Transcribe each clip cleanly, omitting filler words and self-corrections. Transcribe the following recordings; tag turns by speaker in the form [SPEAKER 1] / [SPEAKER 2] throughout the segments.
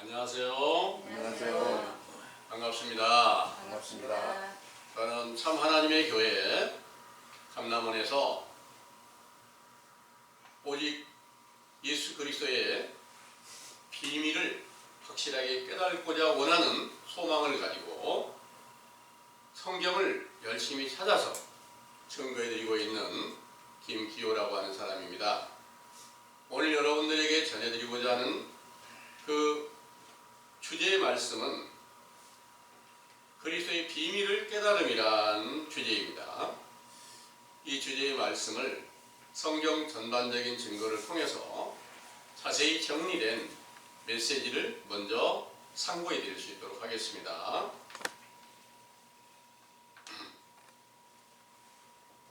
[SPEAKER 1] 안녕하세요.
[SPEAKER 2] 안녕하세요.
[SPEAKER 1] 반갑습니다.
[SPEAKER 2] 반갑습니다.
[SPEAKER 1] 저는 참 하나님의 교회 감남원에서 오직 예수 그리스도의 비밀을 확실하게 깨닫고자 원하는 소망을 가지고 성경을 열심히 찾아서 증거해드리고 있는 김기호라고 하는 사람입니다. 오늘 여러분들에게 전해드리고자 하는 그 주제의 말씀은 그리스도의 비밀을 깨달음이란 주제입니다. 이 주제의 말씀을 성경 전반적인 증거를 통해서 자세히 정리된 메시지를 먼저 상고해 드릴 수 있도록 하겠습니다.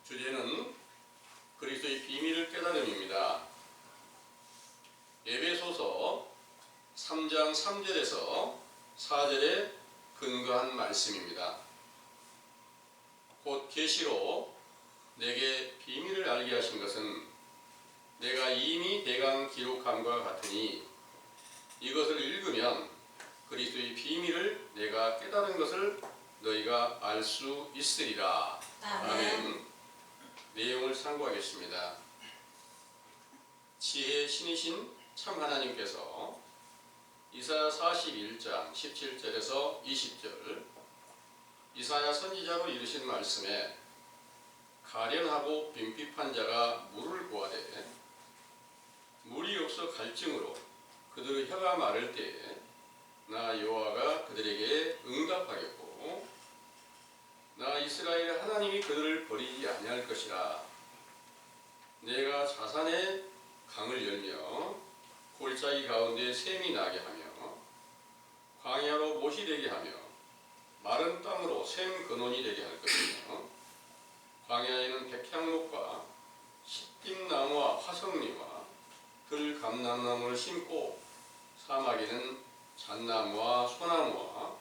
[SPEAKER 1] 주제는 그리스도의 비밀을 깨달음입니다. 에베소서 3장 3절에서 4절에 근거한 말씀입니다. 곧 계시로 내게 비밀을 알게 하신 것은 내가 이미 대강 기록함과 같으니 이것을 읽으면 그리스도의 비밀을 내가 깨달은 것을 너희가 알 수 있으리라. 아멘. 내용을 상고하겠습니다. 지혜의 신이신 참 하나님께서 이사야 41장 17절에서 20절 이사야 선지자로 이르신 말씀에 가련하고 빈핍한 자가 물을 구하되 물이 없어 갈증으로 그들의 혀가 마를 때에 나 여호와가 그들에게 응답하겠고 나 이스라엘 하나님이 그들을 버리지 아니할 것이라. 내가 자산의 강을 열며 골짜기 가운데 샘이 나게 하며 광야로 못이 되게 하며 마른 땅으로 샘 근원이 되게 할 것이며 광야에는 백향목과 시띠나무와 화석리와 들감람나무를 심고 사막에는 잣나무와 소나무와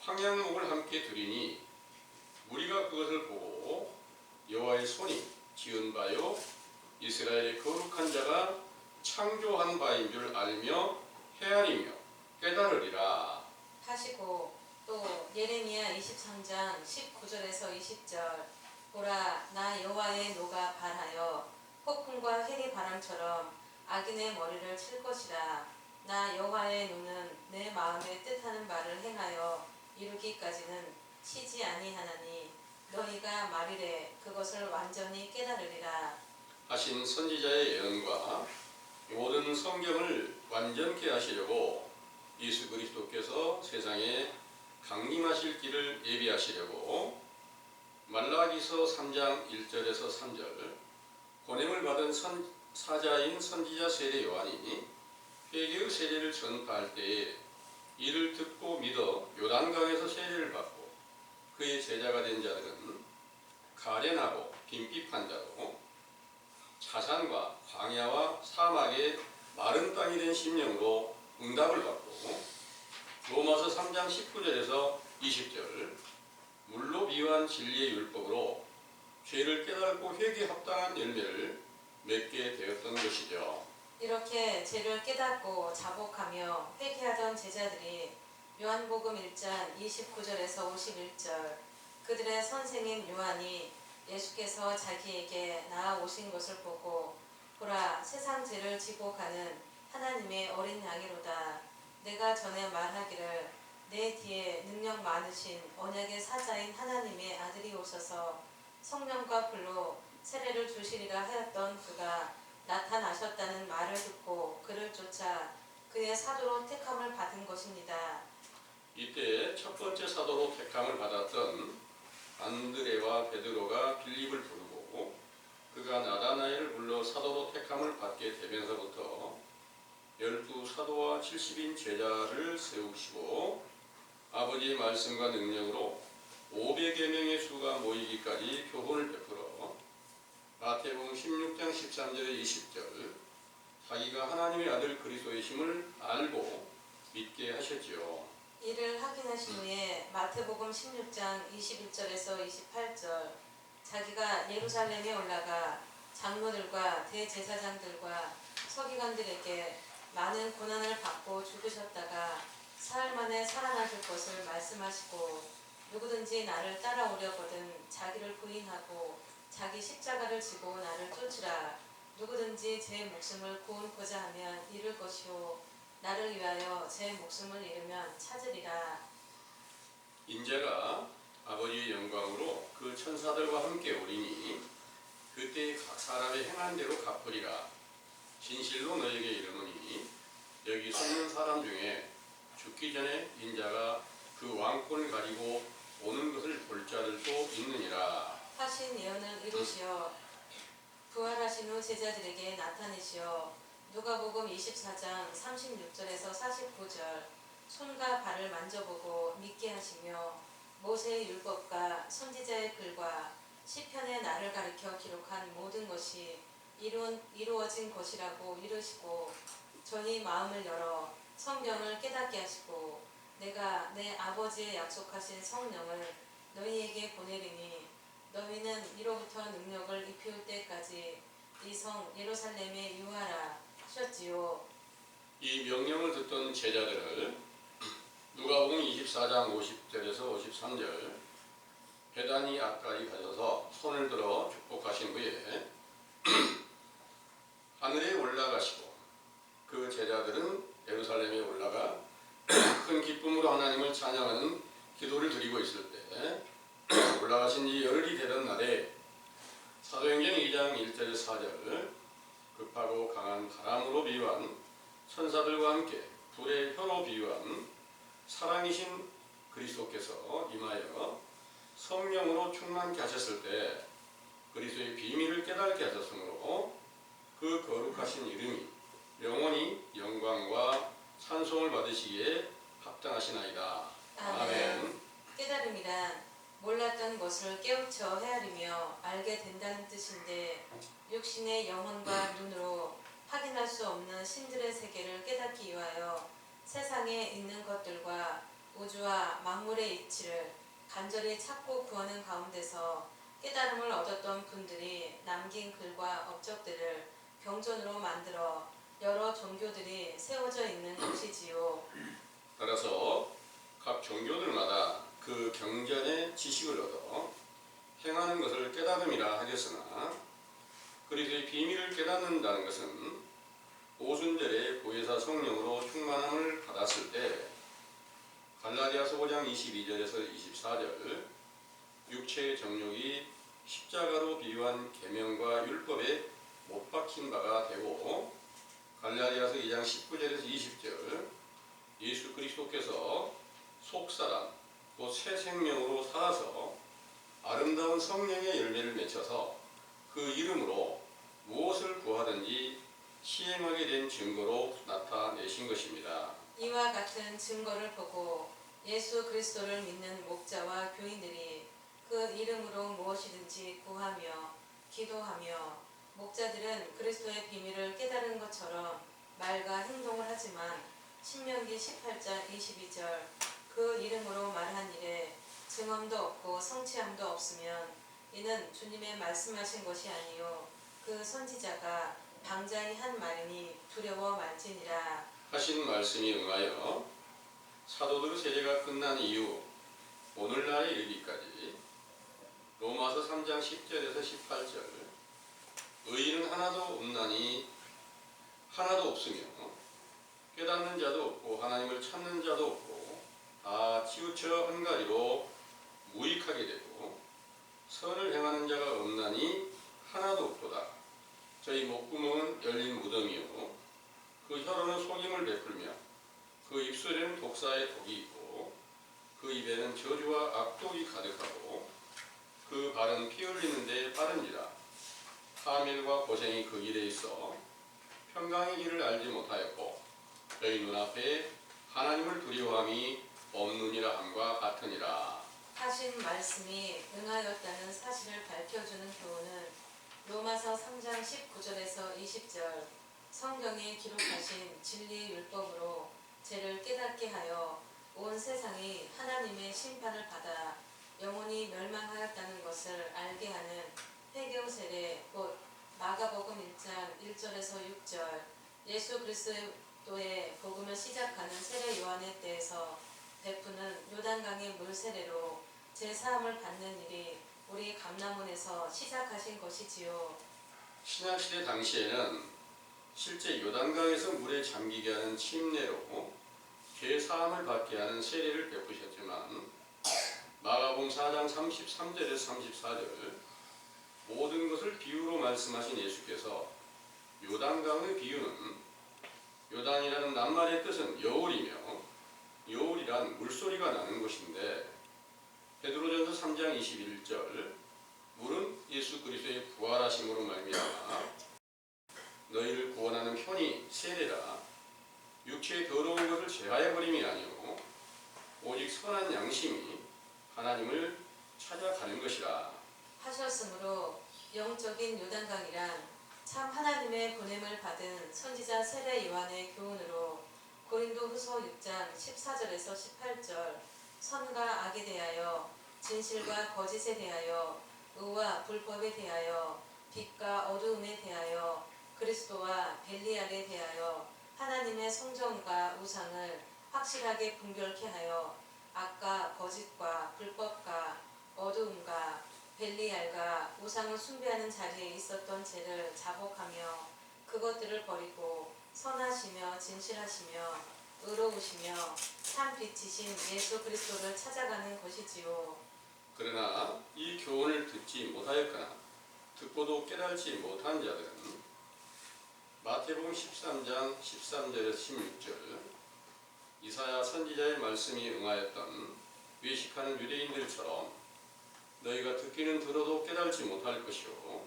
[SPEAKER 1] 황양목을 함께 두리니 우리가 그것을 보고 여호와의 손이 지은 바요 이스라엘의 거룩한 자가 창조한 바인 줄 알며 헤아리며 깨달으리라
[SPEAKER 3] 하시고 또 예레미야 23장 19절에서 20절 보라 나 여호와의 노가 발하여 폭풍과 해리 바람처럼 악인의 머리를 칠 것이라. 나 여호와의 노는 내 마음에 뜻하는 바를 행하여 이루기까지는 쉬지 아니하나니 너희가 말이래 그것을 완전히 깨달으리라
[SPEAKER 1] 하신 선지자의 예언과 모든 성경을 완전케 하시려고 예수 그리스도께서 세상에 강림하실 길을 예비하시려고 말라기서 3장 1절에서 3절 권능을 받은 사자인 선지자 세례 요한이 회개의 세례를 전파할 때에 이를 듣고 믿어 요단강에서 세례를 받고 그의 제자가 된 자들은 가련하고 빈핍한 자로 자산과 광야와 사막의 마른 땅이 된 심령으로 응답을 받고 로마서 3장 19절에서 20절 물로 비유한 진리의 율법으로 죄를 깨닫고 회개에 합당한 열매를 맺게 되었던 것이죠.
[SPEAKER 3] 이렇게 죄를 깨닫고 자복하며 회개하던 제자들이 요한복음 1장 29절에서 51절 그들의 선생인 요한이 예수께서 자기에게 나아오신 것을 보고 보라 세상 죄를 지고 가는 하나님의 어린 양이로다. 내가 전에 말하기를 내 뒤에 능력 많으신 언약의 사자인 하나님의 아들이 오셔서 성령과 불로 세례를 주시리라 하였던 그가 나타나셨다는 말을 듣고 그를 쫓아 그의 사도로 택함을 받은 것입니다.
[SPEAKER 1] 이때 첫 번째 사도로 택함을 받았던 안드레와 베드로가 빌립을 부르고 그가 나다나엘을 불러 사도로 택함을 받게 되면서부터 12사도와 70인 제자를 세우시고 아버지의 말씀과 능력으로 500여 명의 수가 모이기까지 교훈을 베풀어 마태복음 16장 13절에 20절 자기가 하나님의 아들 그리스도의 힘을 알고 믿게 하셨지요.
[SPEAKER 3] 이를 확인하신 후에 마태복음 16장 21절에서 28절 자기가 예루살렘에 올라가 장로들과 대제사장들과 서기관들에게 많은 고난을 받고 죽으셨다가 사흘 만에 살아나실 것을 말씀하시고 누구든지 나를 따라오려거든 자기를 부인하고 자기 십자가를 지고 나를 쫓으라. 누구든지 제 목숨을 구원코자 하면 잃을 것이요 나를 위하여 제 목숨을 잃으면 찾으리라.
[SPEAKER 1] 인자가 아버지의 영광으로 그 천사들과 함께 오리니 그때 각 사람의 행한 대로 갚으리라. 진실로 너에게 이르노니 여기 섰는 사람 중에 죽기 전에 인자가 그 왕권을 가지고 오는 것을 볼 자들도 있느니라.
[SPEAKER 3] 하신 예언을 이루시어 부활하신 후 제자들에게 나타내시어 누가복음 24장 36절에서 49절 손과 발을 만져보고 믿게 하시며 모세의 율법과 선지자의 글과 시편의 나를 가리켜 기록한 모든 것이 이루어진 것이라고 이르시고 저희 마음을 열어 성경을 깨닫게 하시고 내가 내 아버지의 약속하신 성령을 너희에게 보내리니 너희는 이로부터 능력을 입히울 때까지 이 성 예루살렘에 유하라 하셨지요.
[SPEAKER 1] 이 명령을 듣던 제자들을 누가복음 24장 50절에서 53절 베다니 앞까지 가셔서 손을 들어 축복하신 후에 하늘에 올라가시고 그 제자들은 예루살렘에 올라가 큰 기쁨으로 하나님을 찬양하는 기도를 드리고 있을 때 올라가신 지 열흘이 되던 날에 사도행전 2장 1절에서 4절 급하고 강한 바람으로 비유한 천사들과 함께 불의 혀로 비유한 사랑이신 그리스도께서 임하여 성령으로 충만케 하셨을 때 그리스도의 비밀을 깨닫게 하셨으므로 그 거룩하신 이름이 영원히 영광과 찬송을 받으시기에 합당하시나이다. 아멘.
[SPEAKER 3] 깨달음이란 몰랐던 것을 깨우쳐 헤아리며 알게 된다는 뜻인데 육신의 영혼과 눈으로 확인할 수 없는 신들의 세계를 깨닫기 위하여 세상에 있는 것들과 우주와 만물의 이치를 간절히 찾고 구하는 가운데서 깨달음을 얻었던 분들이 남긴 글과 업적들을 경전으로 만들어 여러 종교들이 세워져 있는 것이지요.
[SPEAKER 1] 따라서 각 종교들마다 그 경전의 지식을 얻어 행하는 것을 깨달음이라 하겠으나 그리스도의 비밀을 깨닫는다는 것은 오순절에 보혜사 성령으로 충만함을 받았을 때 갈라디아서 5장 22절에서 24절 육체의 정욕이 십자가로 비유한 계명과 율법에 못 박힌 바가 되고 갈라디아서 2장 19절에서 20절 예수 그리스도께서 속사람 곧 새 생명으로 살아서 아름다운 성령의 열매를 맺혀서 그 이름으로 무엇을 구하든지 시행하게 된 증거로 나타내신 것입니다.
[SPEAKER 3] 이와 같은 증거를 보고 예수 그리스도를 믿는 목자와 교인들이 그 이름으로 무엇이든지 구하며 기도하며 목자들은 그리스도의 비밀을 깨달은 것처럼 말과 행동을 하지만 신명기 18장 22절 그 이름으로 말한 일에 증언도 없고 성취함도 없으면 이는 주님의 말씀하신 것이 아니요 그 선지자가 방자히 한 말이니 두려워 말지니라.
[SPEAKER 1] 하신 말씀이 응하여 사도들의 세례가 끝난 이후 오늘날에 이르기까지 로마서 3장 10절에서 18절 의인은 하나도 없나니 하나도 없으며 깨닫는 자도 없고 하나님을 찾는 자도 없고 다 치우쳐 한 가지로 무익하게 되고 선을 행하는 자가 없나니 하나도 없도다. 저희 목구멍은 열린 무덤이요 그 혀로는 속임을 베풀며 그 입술에는 독사의 독이 있고 그 입에는 저주와 악독이 가득하고 그 발은 피 흘리는 데 빠른지라. 파멸과 고생이 그 길에 있어 평강의 길을 알지 못하였고 저희 눈앞에 하나님을 두려워함이 없느니라 함과 같으니라.
[SPEAKER 3] 하신 말씀이 응하였다는 사실을 밝혀주는 교훈은 로마서 3장 19절에서 20절 성경에 기록하신 진리의 율법으로 죄를 깨닫게 하여 온 세상이 하나님의 심판을 받아 영원히 멸망하였다는 것을 알게 하는 회개의 세례 곧 마가복음 1장 1절에서 6절 예수 그리스도의 또해 복음을 시작하는 세례 요한에 대해서 베푸는 요단강의 물 세례로 제 사함을 받는 일이 우리 감람원에서 시작하신 것이지요.
[SPEAKER 1] 신약시대 당시에는 실제 요단강에서 물에 잠기게 하는 침례로 죄 사함을 받게 하는 세례를 베푸셨지만 마가복음 4장 33절에서 34절 모든 것을 비유로 말씀하신 예수께서 요단강의 비유는 요단이라는 낱말의 뜻은 여울이며 여울이란 물소리가 나는 곳인데 베드로전서 3장 21절 물은 예수 그리스도의 부활하심으로 말미암아 너희를 구원하는 편이 세례라 육체의 더러운 것을 제하여 버림이 아니오 오직 선한 양심이 하나님을 찾아가는 것이라
[SPEAKER 3] 하셨으므로 영적인 요단강이란 참 하나님의 보냄을 받은 선지자 세례 요한의 교훈으로 고린도후서 6장 14절에서 18절 선과 악에 대하여 진실과 거짓에 대하여 의와 불법에 대하여 빛과 어두움에 대하여 그리스도와 벨리알에 대하여 하나님의 성전과 우상을 확실하게 분별케 하여 악과 거짓과 불법과 어두움과 벨리알과 우상을 숭배하는 자리에 있었던 죄를 자복하며 그것들을 버리고 선하시며 진실하시며 의로우시며 참 빛이신 예수 그리스도를 찾아가는 것이지요.
[SPEAKER 1] 그러나 이 교훈을 듣지 못하였거나 듣고도 깨달지 못한 자들은 마태복음 13장 13절에서 16절 이사야 선지자의 말씀이 응하였던 외식하는 유대인들처럼 너희가 듣기는 들어도 깨달지 못할 것이요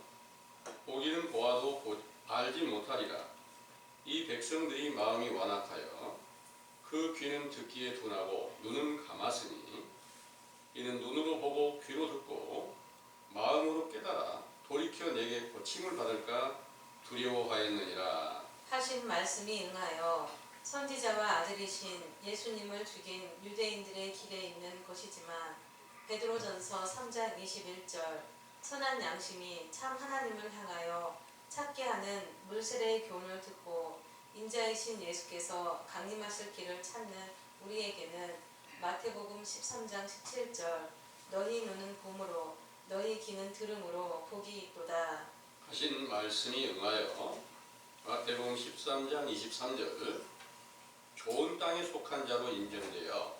[SPEAKER 1] 보기는 보아도 알지 못하리라. 이 백성들이 마음이 완악하여 그 귀는 듣기에 둔하고 눈은 감았으니 이는 눈으로 보고 귀로 듣고 마음으로 깨달아 돌이켜 내게 고침을 받을까 두려워하였느니라.
[SPEAKER 3] 하신 말씀이 응하여 선지자와 아들이신 예수님을 죽인 유대인들의 길에 있는 것이지만 베드로전서 3장 21절 선한 양심이 참 하나님을 향하여 찾게 하는 물세례의 교훈을 듣고 인자이신 예수께서 강림하실 길을 찾는 우리에게는 마태복음 13장 17절 너희 눈은 봄으로 너희 귀는 들음으로 복이 있도다
[SPEAKER 1] 하신 말씀이 응하여 마태복음 13장 23절 좋은 땅에 속한 자로 인정되어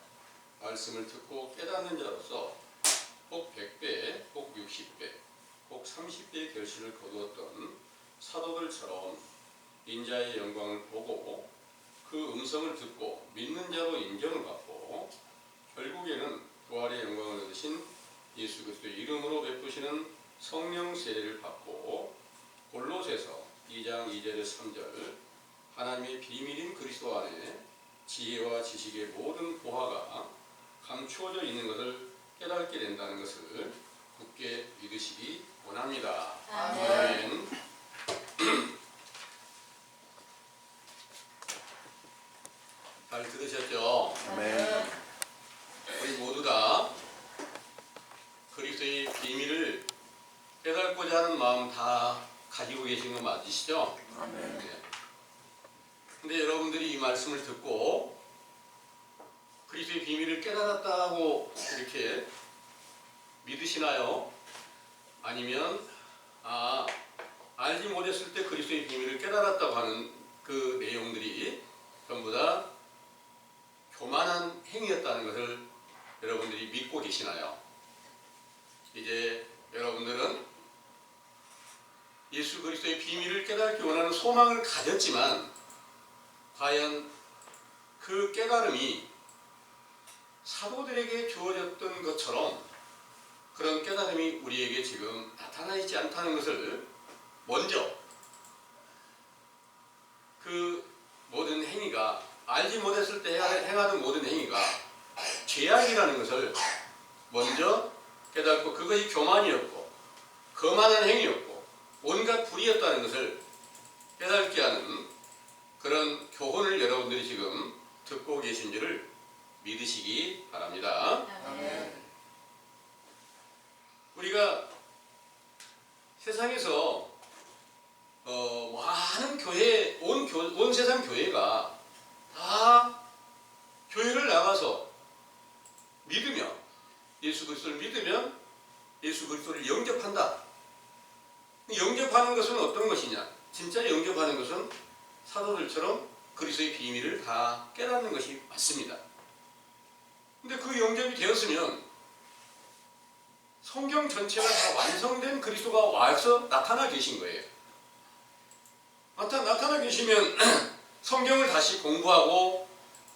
[SPEAKER 1] 말씀을 듣고 깨닫는 자로서 혹 100배, 혹 60배, 혹 30배의 결실을 거두었던 사도들처럼 인자의 영광을 보고 그 음성을 듣고 믿는 자로 인정을 받고 결국에는 부활의 영광을 얻으신 예수 그리스도의 이름으로 베푸시는 성령 세례를 받고 골로새서 2장 2절에서 3절 하나님의 비밀인 그리스도 안에 지혜와 지식의 모든 보화가 감추어져 있는 것을 깨닫게 된다는 것을 굳게 믿으시기 원합니다.
[SPEAKER 3] 아멘.
[SPEAKER 1] 잘 들으셨죠?
[SPEAKER 2] 아멘.
[SPEAKER 1] 우리 모두 다 그리스도의 비밀을 깨닫고자 하는 마음 다 가지고 계신 거 맞으시죠?
[SPEAKER 2] 아멘.
[SPEAKER 1] 네. 근데 여러분들이 이 말씀을 듣고 그리스도의 비밀을 깨달았다고 이렇게 믿으시나요? 아니면 알지 못했을 때 그리스도의 비밀을 깨달았다고 하는 그 내용들이 전부 다 교만한 행위였다는 것을 여러분들이 믿고 계시나요? 이제 여러분들은 예수 그리스도의 비밀을 깨닫기 원하는 소망을 가졌지만 과연 그 깨달음이 사도들에게 주어졌던 것처럼 그런 깨달음이 우리에게 지금 나타나 있지 않다는 것을 먼저 그 모든 행위가 알지 못했을 때 행하던 모든 행위가 죄악이라는 것을 먼저 깨닫고 그것이 교만이었고 거만한 행위였고 온갖 불의였다는 것을 깨닫게 하는 그런 교훈을 여러분들이 지금 듣고 계신 줄을 믿으시기 바랍니다.
[SPEAKER 3] 아멘.
[SPEAKER 1] 우리가 세상에서 많은 교회, 온 세상 교회가 교회를 나가서 믿으면, 예수 그리스도를 믿으면 예수 그리스도를 영접한다. 영접하는 것은 어떤 것이냐? 진짜 영접하는 것은 사도들처럼 그리스도의 비밀을 다 깨닫는 것이 맞습니다. 근데 그 영접이 되었으면 성경 전체가 다 완성된 그리스도가 와서 나타나 계신 거예요. 나타나 계시면 성경을 다시 공부하고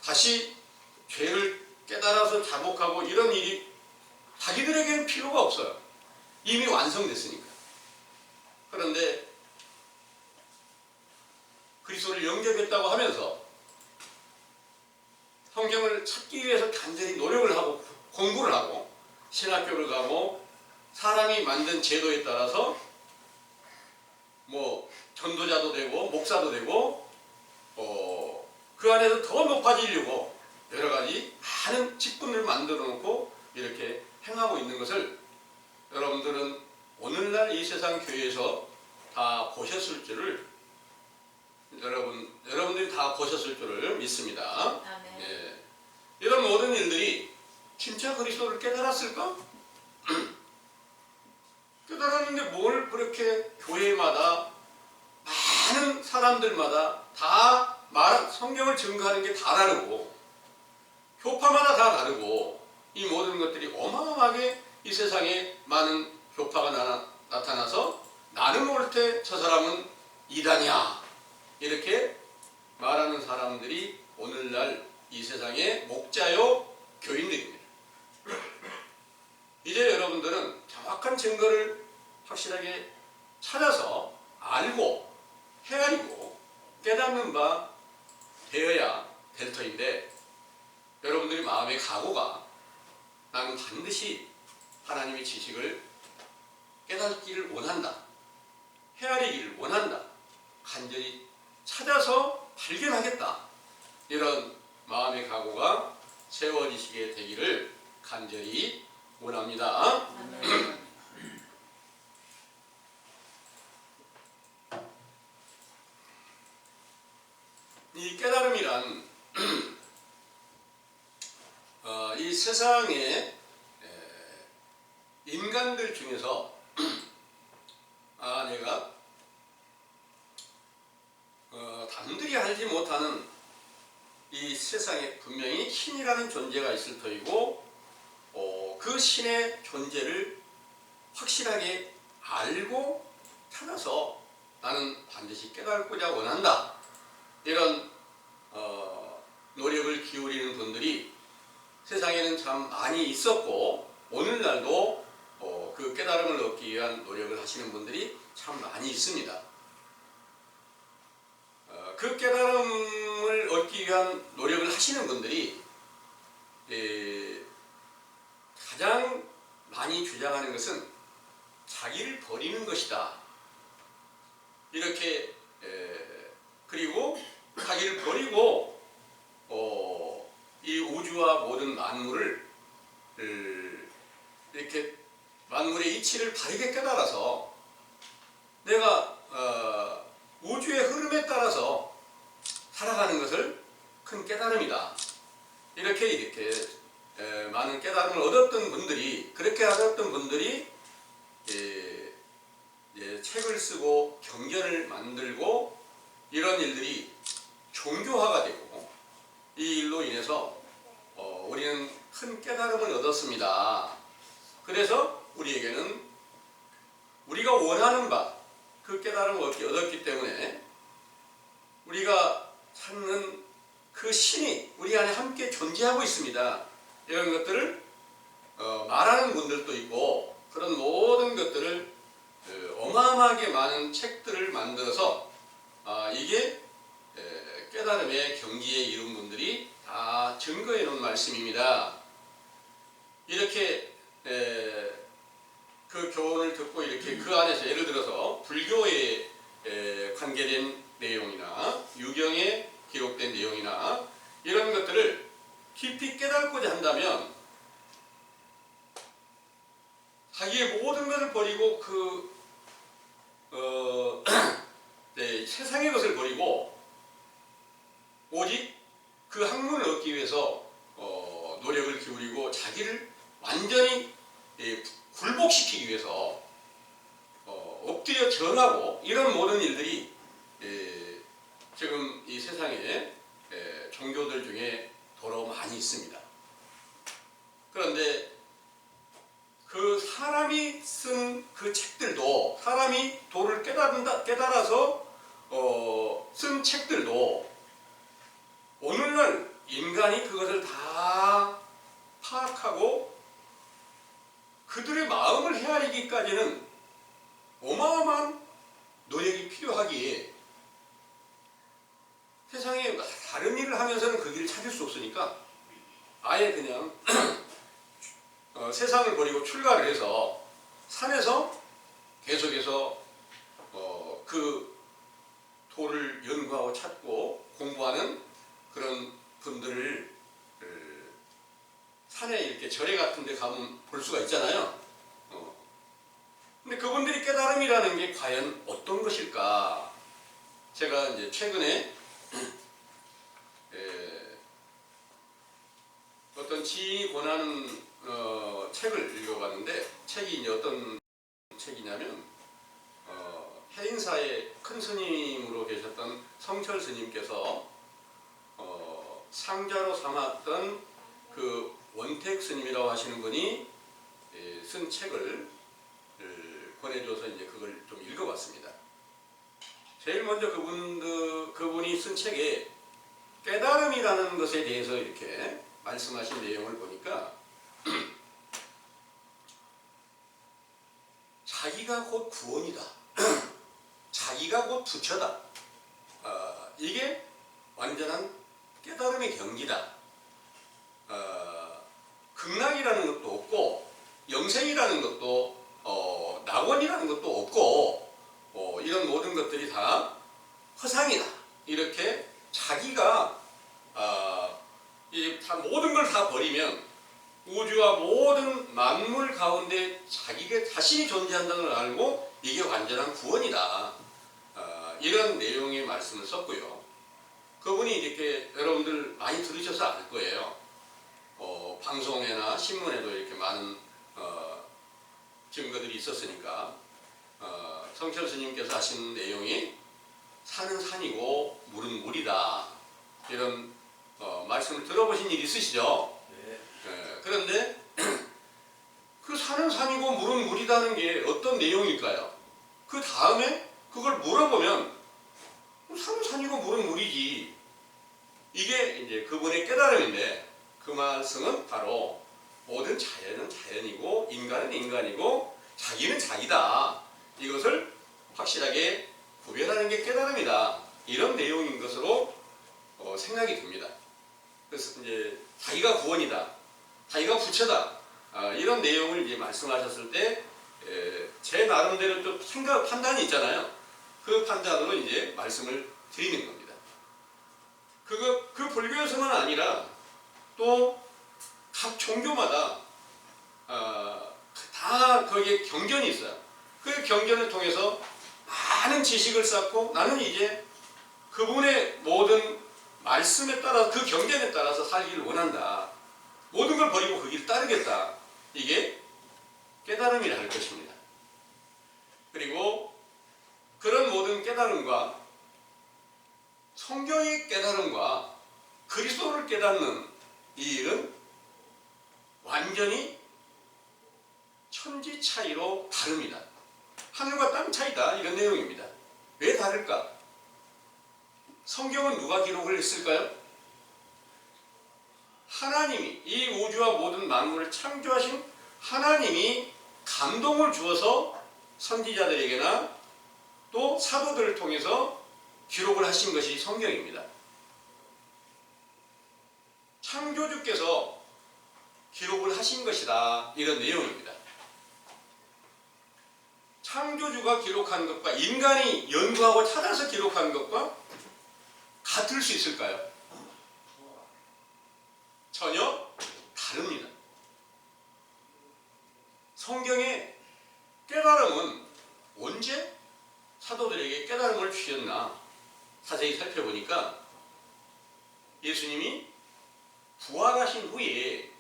[SPEAKER 1] 다시 죄를 깨달아서 자복하고 이런 일이 자기들에게는 필요가 없어요. 이미 완성됐으니까. 그런데 그리스도를 영접했다고 하면서 성경을 찾기 위해서 간절히 노력을 하고 공부를 하고 신학교를 가고 사람이 만든 제도에 따라서 뭐 전도자도 되고 목사도 되고 그 안에서 더 높아지려고 여러 가지 많은 직분을 만들어 놓고 이렇게 행하고 있는 것을 여러분들은 오늘날 이 세상 교회에서 다 보셨을 줄을 여러분들이 다 보셨을 줄을 믿습니다.
[SPEAKER 3] 아멘.
[SPEAKER 1] 예. 이런 모든 일들이 진짜 그리스도를 깨달았을까? 깨달았는데 뭘 그렇게 교회마다 많은 사람들마다 다 성경을 증거하는 게 다 다르고 교파마다 다 다르고 이 모든 것들이 어마어마하게 이 세상에 많은 교파가 나타나서 나는 옳대 저 사람은 이단이야 이렇게 말하는 사람들이 오늘날 이 세상의 목자요 교인들입니다. 이제 여러분들은 정확한 증거를 확실하게 찾아서 알고 헤아리고 깨닫는 바 되어야 될 터인데 여러분들이 마음의 각오가 나는 반드시 하나님의 지식을 깨닫기를 원한다. 헤아리기를 원한다. 간절히 찾아서 발견하겠다. 이런 마음의 각오가 세워지시게 되기를 간절히 원합니다.
[SPEAKER 3] 아멘.
[SPEAKER 1] 이 깨달음이란 이 세상의 인간들 중에서 내가 남들이 알지 못하는 이 세상에 분명히 신이라는 존재가 있을 터이고 그 신의 존재를 확실하게 알고 찾아서 나는 반드시 깨닫고자 원한다. 이런 노력을 기울이는 분들이 세상에는 참 많이 있었고 오늘날도 그 깨달음을 얻기 위한 노력을 하시는 분들이 참 많이 있습니다. 그 깨달음을 얻기 위한 노력을 하시는 분들이 가장 많이 주장하는 것은 자기를 버리는 것이다. 이렇게 그리고 자기를 버리고 이 우주와 모든 만물을 이렇게 만물의 이치를 바르게 깨달아서 내가 우주의 흐름에 따라서 살아가는 것을 큰 깨달음이다. 이렇게 많은 깨달음을 얻었던 분들이 그렇게 얻었던 분들이 책을 쓰고 경전을 만들고 이런 일들이 종교화가 되고 이 일로 인해서 우리는 큰 깨달음을 얻었습니다. 그래서 우리에게는 우리가 원하는 바 그 깨달음을 얻었기 때문에 우리가 찾는 그 신이 우리 안에 함께 존재하고 있습니다. 이런 것들을 말하는 분들도 있고 그런 모든 것들을 어마어마하게 많은 책들을 만들어서 이게 깨달음의 경지에 이른 분들이 다 증거해 놓은 말씀입니다. 이렇게 그 교훈을 듣고 이렇게 그 안에서 예를 들어서 불교에 관계된 내용이나 유경에 기록된 내용이나 이런 것들을 깊이 깨닫고자 한다면 자기의 모든 것을 버리고 세상의 것을 버리고 오직 그 학문을 얻기 위해서 기울이고 자기를 완전히 굴복시키기 위해서 엎드려 절하고 이런 모든 일들이 지금 이 세상에 종교들 중에 더러 많이 있습니다. 그런데 그 사람이 쓴 그 책들도, 사람이 도를 깨달아서 쓴 책들도 오늘날 인간이 그것을 다 파악하고 그들의 마음을 헤아리기까지는 어마어마한 노력이 필요하기에 세상에 다른 일을 하면서는 그 길을 찾을 수 없으니까 아예 그냥 세상을 버리고 출가를 해서 산에서 계속해서 그 도를 연구하고 찾고 공부하는 그런 분들을 산에 이렇게 절에 같은 데 가면 볼 수가 있잖아요. 근데 그분들이 깨달음이라는 게 과연 어떤 것일까? 제가 이제 최근에 어떤 지인이 권하는 책을 읽어봤는데, 책이 이제 어떤 책이냐면 해인사의 큰 스님으로 계셨던 성철 스님께서 상자로 삼았던 그 원택 스님이라고 하시는 분이 쓴 책을 권해줘서 이제 그걸 좀 읽어봤습니다. 제일 먼저 그분이 쓴 책에 깨달음이라는 것에 대해서 이렇게 말씀하신 내용을 보니까 자기가 곧 구원이다. 자기가 곧 부처다. 이게 완전한 깨달음의 경지다. 극락이라는 것도 없고 영생이라는 것도 낙원이라는 것도 없고 이런 모든 것들이 다 허상이다. 이렇게 자기가 다 모든 걸 다 버리면 우주와 모든 만물 가운데 자기가 자신이 존재한다는 걸 알고 이게 완전한 구원이다. 이런 내용의 말씀을 썼고요. 그분이 이렇게 여러분들 많이 들으셔서 알 거예요. 방송에나 신문에도 이렇게 많은 증거들이 있었으니까 성철 스님께서 하신 내용이 산은 산이고 물은 물이다. 이런 말씀을 들어보신 일 있으시죠?
[SPEAKER 2] 네.
[SPEAKER 1] 그런데 그 산은 산이고 물은 물이다는 게 어떤 내용일까요? 그 다음에 그걸 물어보면 산은 산이고 물은 물이지. 이게 이제 그분의 깨달음인데 그 말씀은 바로 모든 자연은 자연이고 인간은 인간이고 자기는 자기다. 이것을 확실하게 구별하는 게 깨달음이다. 이런 내용인 것으로 생각이 듭니다. 그래서 이제 자기가 구원이다. 자기가 부처다. 이런 내용을 이제 말씀하셨을 때 제 나름대로 좀 판단이 있잖아요. 그 판단으로 이제 말씀을 드리는 겁니다. 그 불교에서만 아니라 또 각 종교마다 다 거기에 경전이 있어요. 그 경전을 통해서 많은 지식을 쌓고 나는 이제 그분의 모든 말씀에 따라 그 경전에 따라서 살기를 원한다. 모든 걸 버리고 그 길을 따르겠다. 이게 깨달음이라 할 것입니다. 그리고 그런 모든 깨달음과 성경의 깨달음과 그리스도를 깨닫는 이 일은 완전히 천지 차이로 다릅니다. 하늘과 땅 차이다. 이런 내용입니다. 왜 다를까? 성경은 누가 기록을 했을까요? 하나님이, 이 우주와 모든 만물을 창조하신 하나님이 감동을 주어서 선지자들에게나 또 사도들을 통해서 기록을 하신 것이 성경입니다. 창조주께서 기록을 하신 것이다. 이런 내용입니다. 창조주가 기록한 것과 인간이 연구하고 찾아서 기록한 것과 같을 수 있을까요? 전혀 다릅니다. 성경의 깨달음은 언제 사도들에게 깨달음을 주셨나 자세히 살펴보니까 예수님이 부활하신 후에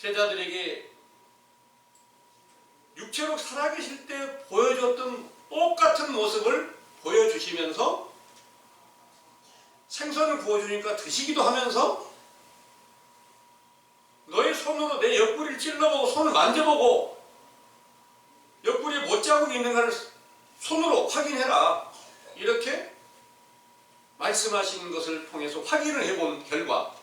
[SPEAKER 1] 제자들에게 육체로 살아계실 때 보여줬던 똑같은 모습을 보여주시면서 생선을 구워주니까 드시기도 하면서 너의 손으로 내 옆구리를 찔러보고 손을 만져보고 옆구리에 못자국이 있는가를 손으로 확인해라. 이렇게 말씀하시는 것을 통해서 확인을 해본 결과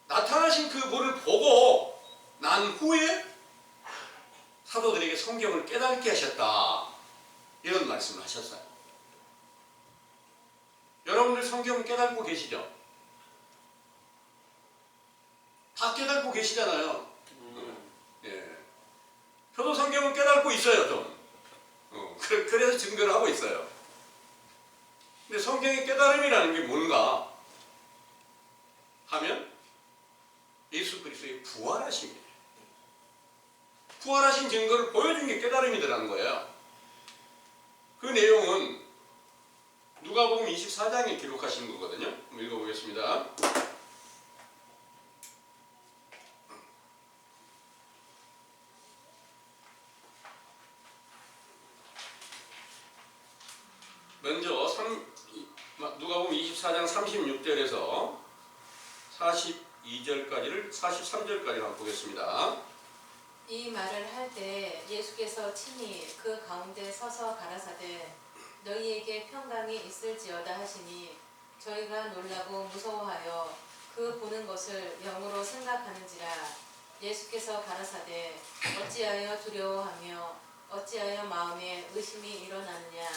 [SPEAKER 1] 나타나신 그 분을 보고 난 후에 사도들에게 성경을 깨닫게 하셨다. 이런 말씀을 하셨어요. 여러분들 성경을 깨닫고 계시죠? 다 깨닫고 계시잖아요. 예. 저도 성경을 깨닫고 있어요, 좀. 그래서 증거를 하고 있어요. 근데 성경의 깨달음이라는 게 뭔가 하면 예수 그리스도의 부활하심이에요. 부활하신 증거를 보여준 게 깨달음이더라는 거예요. 그 내용은 누가복음 24장에 기록하신 거거든요. 한번 읽어보겠습니다. 먼저 누가복음 24장 36절에서 42절까지를 43절까지 한번 보겠습니다.
[SPEAKER 3] 이 말을 할 때 예수께서 친히 그 가운데 서서 가라사대 너희에게 평강이 있을지어다 하시니 저희가 놀라고 무서워하여 그 보는 것을 영으로 생각하는지라. 예수께서 가라사대 어찌하여 두려워하며 어찌하여 마음에 의심이 일어나느냐.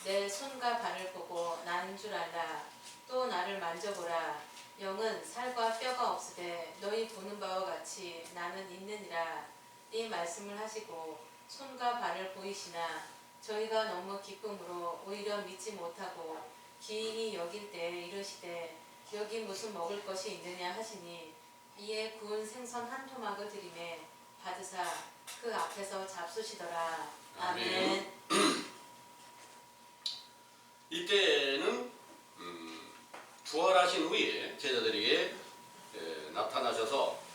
[SPEAKER 3] 내 손과 발을 보고 나는 줄 알라. 또 나를 만져보라. 영은 살과 뼈가 없으되 너희 보는 바와 같이 나는 있느니라. 이 말씀을 하시고 손과 발을 보이시나 저희가 너무 기쁨으로 오히려 믿지 못하고 기이히 여길 때 이르시되 여기 무슨 먹을 것이 있느냐 하시니 이에 구운 생선 한 토막을 드리매 받으사 그 앞에서 잡수시더라. 아멘.
[SPEAKER 1] 이때는 부활하신 후에 제자들에게 나타나셔서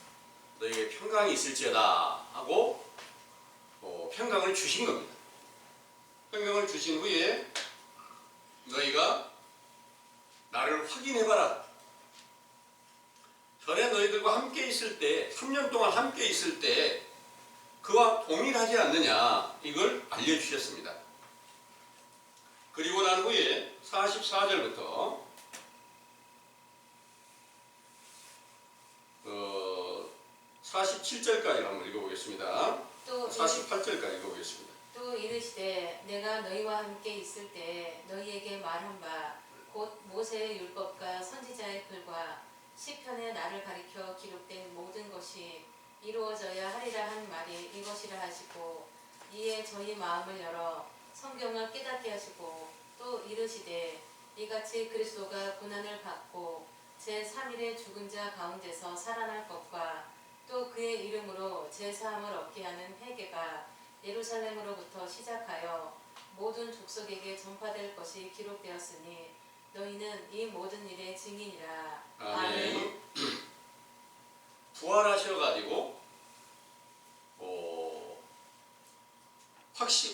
[SPEAKER 1] 너에게 평강이 있을지어다 하고 평강을 주신 겁니다. 평강을 주신 후에 너희가 나를 확인해봐라. 전에 너희들과 함께 있을 때 3년 동안 함께 있을 때 그와 동일하지 않느냐 이걸 알려주셨습니다. 그리고 난 후에 44절부터 47절까지 한번 읽어보겠습니다.
[SPEAKER 3] 또
[SPEAKER 1] 48절까지 읽어보겠습니다.
[SPEAKER 3] 또 이르시되 내가 너희와 함께 있을 때 너희에게 말한 바 곧 모세의 율법과 선지자의 글과 시편에 나를 가리켜 기록된 모든 것이 이루어져야 하리라 한 말이 이것이라 하시고 이에 저희 마음을 열어 성경을 깨닫게 하시고 또 이르시되 이같이 그리스도가 고난을 받고 제3일에 죽은 자 가운데서 살아날 것과 또 그의 이름으로 제사함을 얻게 하는 회개가 예루살렘으로부터 시작하여 모든 족속에게 전파될 것이 기록되었으니 너희는 이 모든 일의 증인이라. 아멘.
[SPEAKER 1] 부활하셔가지고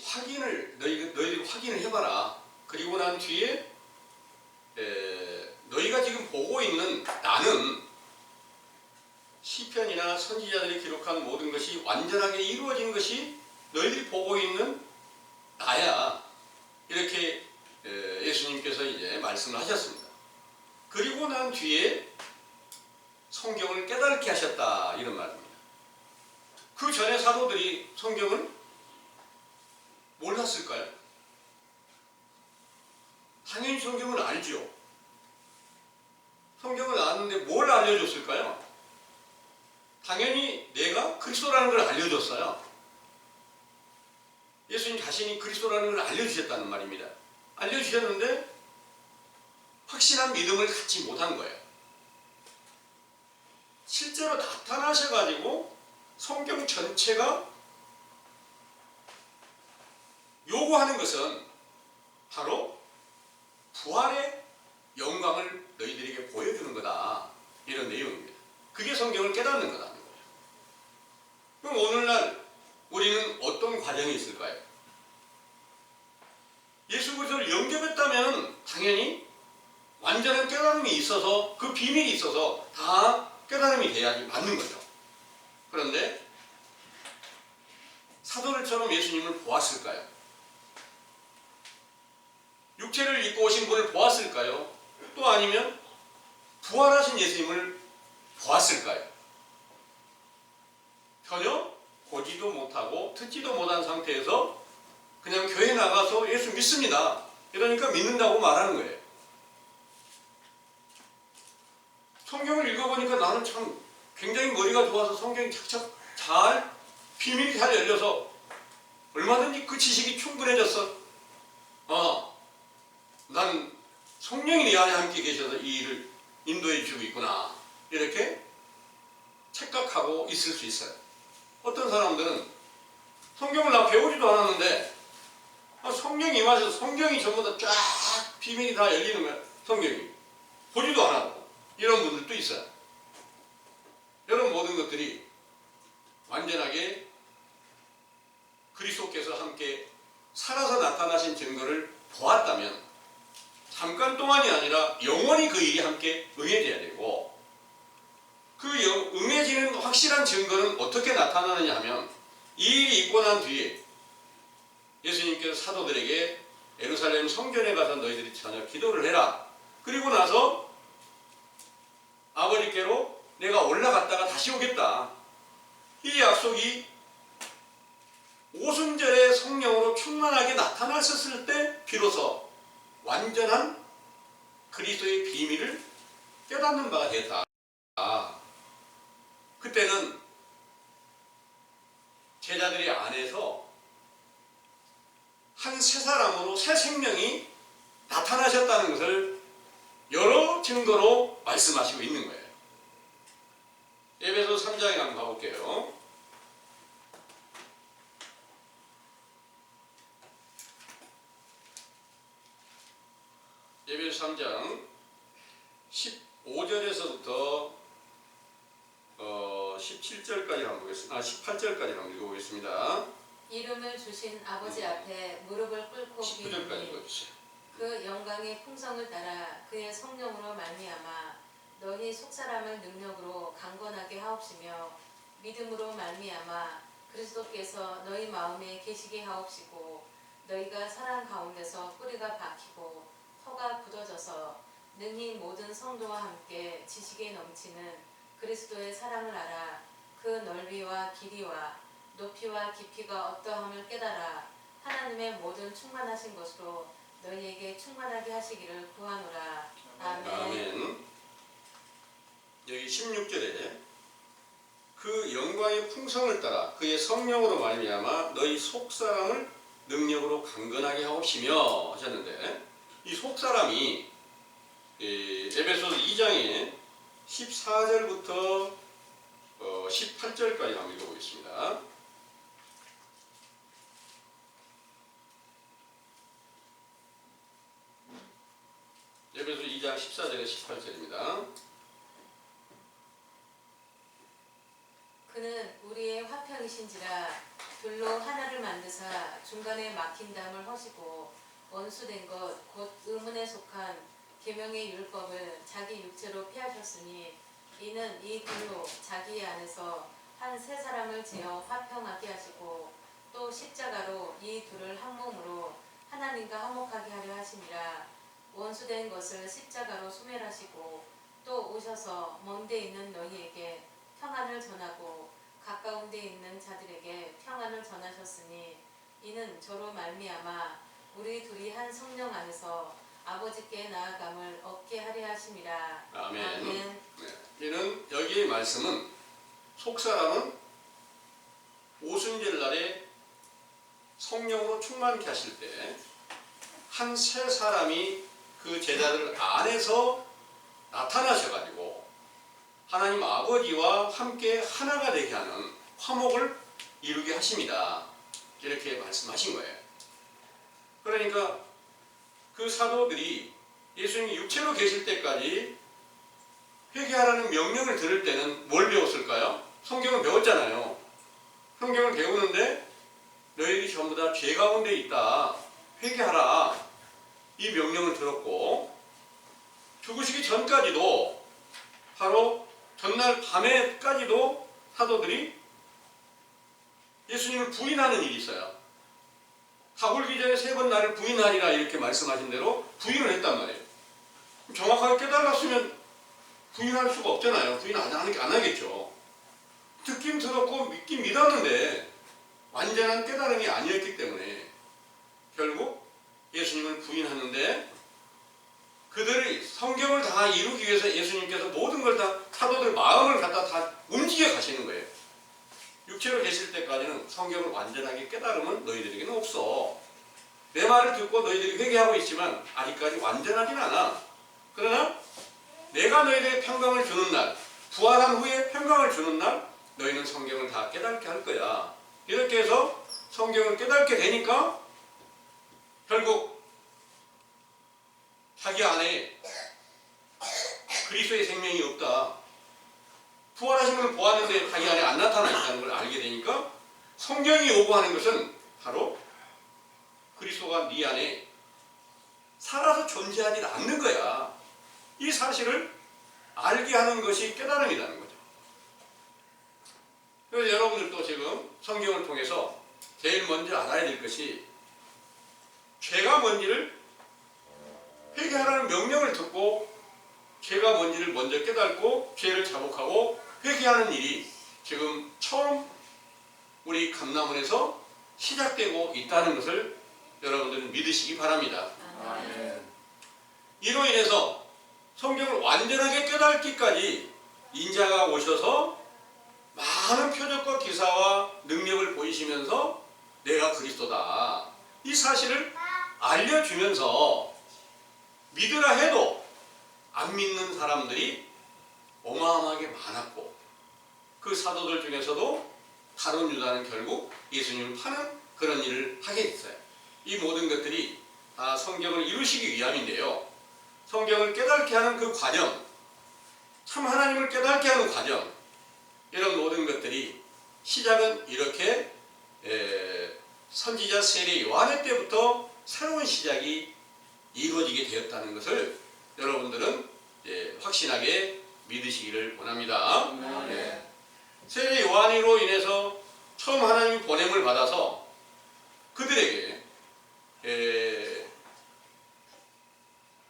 [SPEAKER 1] 확인을 너희들이 확인을 해봐라. 그리고 난 뒤에 너희가 지금 보고 있는 나는 시편이나 선지자들이 기록한 모든 것이 완전하게 이루어진 것이 너희들이 보고 있는 나야. 이렇게 예수님께서 이제 말씀을 하셨습니다. 그리고 난 뒤에 성경을 깨닫게 하셨다 이런 말입니다. 그 전에 사도들이 성경을 몰랐을까요? 당연히 성경을 알죠. 성경을 아는데 뭘 알려줬을까요? 당연히 내가 그리스도라는 걸 알려줬어요. 예수님 자신이 그리스도라는 걸 알려주셨다는 말입니다. 알려주셨는데 확실한 믿음을 갖지 못한 거예요. 실제로 나타나셔가지고 성경 전체가 요구하는 것은 바로 부활의 영광을 너희들에게 보여주는 거다. 이런 내용입니다. 그게 성경을 깨닫는 거다는 거예요. 그럼 오늘날 우리는 어떤 과정이 있을까요? 예수 그리스도를 영접했다면 당연히 완전한 깨달음이 있어서 그 비밀이 있어서 다 깨달음이 돼야지 맞는 거죠. 그런데 사도들처럼 예수님을 보았을까요? 육체를 입고 오신 분을 보았을까요? 또 아니면 부활하신 예수님을 보았을까요? 전혀 보지도 못하고 듣지도 못한 상태에서 그냥 교회 나가서 예수 믿습니다. 이러니까 믿는다고 말하는 거예요. 성경을 읽어보니까 나는 참 굉장히 머리가 좋아서 성경이 착착 잘 비밀이 잘 열려서 얼마든지 그 지식이 충분해졌어. 난 성령이 내 안에 함께 계셔서 이 일을 인도해 주고 있구나. 이렇게 착각하고 있을 수 있어요. 어떤 사람들은 성경을 나 배우지도 않았는데 성령이 임하셔서 성경이 전부 다 쫙 비밀이 다 열리는 거야. 성경이. 보지도 않았고 이런 분들도 있어요. 이런 모든 것들이 완전하게 그리스도께서 함께 살아서 나타나신 증거를 보았다면 잠깐 동안이 아니라 영원히 그 일이 함께 응해져야 되고, 그 응해지는 확실한 증거는 어떻게 나타나느냐 하면 이 일이 있고 난 뒤에 예수님께서 사도들에게 예루살렘 성전에 가서 너희들이 저녁 기도를 해라. 그리고 나서 아버지께로 내가 올라갔다가 다시 오겠다. 이 약속이 오순절의 성령으로 충만하게 나타났었을 때 비로소 완전한 그리스도의 비밀을 깨닫는 바가 되었다. 그때는 제자들이 안에서 한 새 사람으로 새 생명이 나타나셨다는 것을 여러 증거로 말씀하시고 있는 거예요. 에베소 3장에 한번 가볼게요. 에베소 3장 15절에서부터 17절까지 한번 보겠습니다. 18절까지 한번 읽어보겠습니다.
[SPEAKER 3] 이름을 주신 아버지 앞에 무릎을 꿇고
[SPEAKER 1] 19절까지
[SPEAKER 3] 비우니
[SPEAKER 1] 읽어주세요.
[SPEAKER 3] 그 영광의 풍성을 따라 그의 성령으로 말미암아 너희 속사람을 능력으로 강건하게 하옵시며 믿음으로 말미암아 그리스도께서 너희 마음에 계시게 하옵시고 너희가 사랑 가운데서 뿌리가 박히고 터가 굳어져서 능히 모든 성도와 함께 지식에 넘치는 그리스도의 사랑을 알아 그 넓이와 길이와 높이와 깊이가 어떠함을 깨달아 하나님의 모든 충만하신 것으로 너희에게 충만하게 하시기를 구하노라. 아멘.
[SPEAKER 1] 아멘. 여기 16절에 그 영광의 풍성을 따라 그의 성령으로 말미암아 너희 속사람을 능력으로 강건하게 하옵시며 하셨는데, 이 속사람이 에베소서 2장에 14절부터 18절까지 한번 읽어보겠습니다. 에베소 2장 14절에 18절입니다.
[SPEAKER 3] 그는 우리의 화평이신지라 둘로 하나를 만드사 중간에 막힌 담을 허시고 원수된 것 곧 의문에 속한 계명의 율법을 자기 육체로 피하셨으니 이는 이 둘로 자기 안에서 한 세 사람을 지어 화평하게 하시고 또 십자가로 이 둘을 한 몸으로 하나님과 화목하게 하려 하심이라. 원수된 것을 십자가로 소멸하시고 또 오셔서 먼데 있는 너희에게 평안을 전하고 가까운 데 있는 자들에게 평안을 전하셨으니 이는 저로 말미암아 우리 둘이 한 성령 안에서 아버지께 나아감을 얻게 하려 하심이라.
[SPEAKER 1] 아멘.
[SPEAKER 3] 아멘.
[SPEAKER 1] 네. 이는 여기의 말씀은 속사람은 오순절 날에 성령으로 충만케 하실 때 한 세 사람이 그 제자들 안에서 나타나셔가지고 하나님 아버지와 함께 하나가 되게 하는 화목을 이루게 하십니다. 이렇게 말씀하신 거예요. 그러니까 그 사도들이 예수님이 육체로 계실 때까지 회개하라는 명령을 들을 때는 뭘 배웠을까요? 성경을 배웠잖아요. 성경을 배우는데 너희들이 전부 다 죄 가운데 있다. 회개하라. 이 명령을 들었고 죽으시기 전까지도 바로 전날 밤에까지도 사도들이 예수님을 부인하는 일이 있어요. 다굴기 전에 3번 나를 부인하리라 이렇게 말씀하신 대로 부인을 했단 말이에요. 정확하게 깨달았으면 부인할 수가 없잖아요. 부인 안 하겠죠. 듣긴 들었고 믿긴 믿었는데 완전한 깨달음이 아니었기 때문에 결국 예수님을 부인하는데 그들이 성경을 다 이루기 위해서 예수님께서 모든 걸 다 사도들 마음을 갖다 다 움직여 가시는 거예요. 육체로 계실 때까지는 성경을 완전하게 깨달으면 너희들에게는 없어. 내 말을 듣고 너희들이 회개하고 있지만 아직까지 완전하진 않아. 그러나 내가 너희들에게 평강을 주는 날, 부활한 후에 평강을 주는 날 너희는 성경을 다 깨닫게 할 거야. 이렇게 해서 성경을 깨닫게 되니까 결국 자기 안에 그리스도의 생명이 없다. 부활하신 분을 보았는데 자기 안에 안 나타나 있다는 걸 알게 되니까 성경이 요구하는 것은 바로 그리스도가 네 안에 살아서 존재하지 않는 거야. 이 사실을 알게 하는 것이 깨달음이라는 거죠. 그래서 여러분들도 지금 성경을 통해서 제일 먼저 알아야 될 것이 죄가 뭔지를 회개하라는 명령을 듣고 죄가 뭔지를 먼저 깨닫고 죄를 자복하고 회개하는 일이 지금 처음 우리 감남원에서 시작되고 있다는 것을 여러분들은 믿으시기 바랍니다.
[SPEAKER 2] 아멘.
[SPEAKER 1] 이로 인해서 성경을 완전하게 깨닫기까지 인자가 오셔서 많은 표적과 기사와 능력을 보이시면서 내가 그리스도다. 이 사실을 알려주면서 믿으라 해도 안 믿는 사람들이 어마어마하게 많았고 그 사도들 중에서도 다른 유다는 결국 예수님을 파는 그런 일을 하게 됐어요. 이 모든 것들이 다 성경을 이루시기 위함인데요. 성경을 깨닫게 하는 그 과정, 참 하나님을 깨닫게 하는 과정, 이런 모든 것들이 시작은 이렇게 선지자 세례 요한의 때부터 새로운 시작이 이루어지게 되었다는 것을 여러분들은 확신하게 믿으시기를 원합니다.
[SPEAKER 2] 아멘.
[SPEAKER 1] 세례 요한으로 인해서 처음 하나님이 보냄을 받아서 그들에게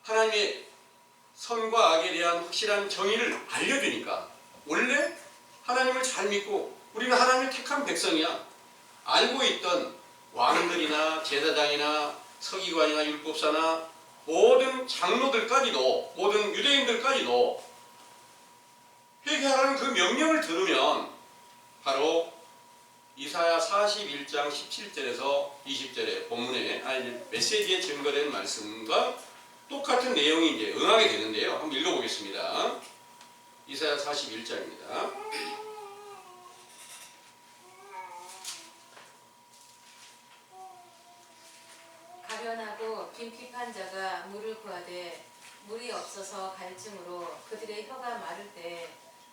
[SPEAKER 1] 하나님의 선과 악에 대한 확실한 정의를 알려주니까 원래 하나님을 잘 믿고 우리는 하나님의 택한 백성이야. 알고 있던 왕들이나 제사장이나 서기관이나 율법사나 모든 장로들까지도 모든 유대인들까지도 회개하라는 그 명령을 들으면 바로 이사야 41장 17절에서 20절의 본문에 메시지에 증거된 말씀과 똑같은 내용이 이제 응하게 되는데요. 한번 읽어보겠습니다. 이사야 41장입니다.
[SPEAKER 3] 가련하고 빈핍한 자가 물을 구하되 물이 없어서 갈증으로 그들의 혀가 마를 때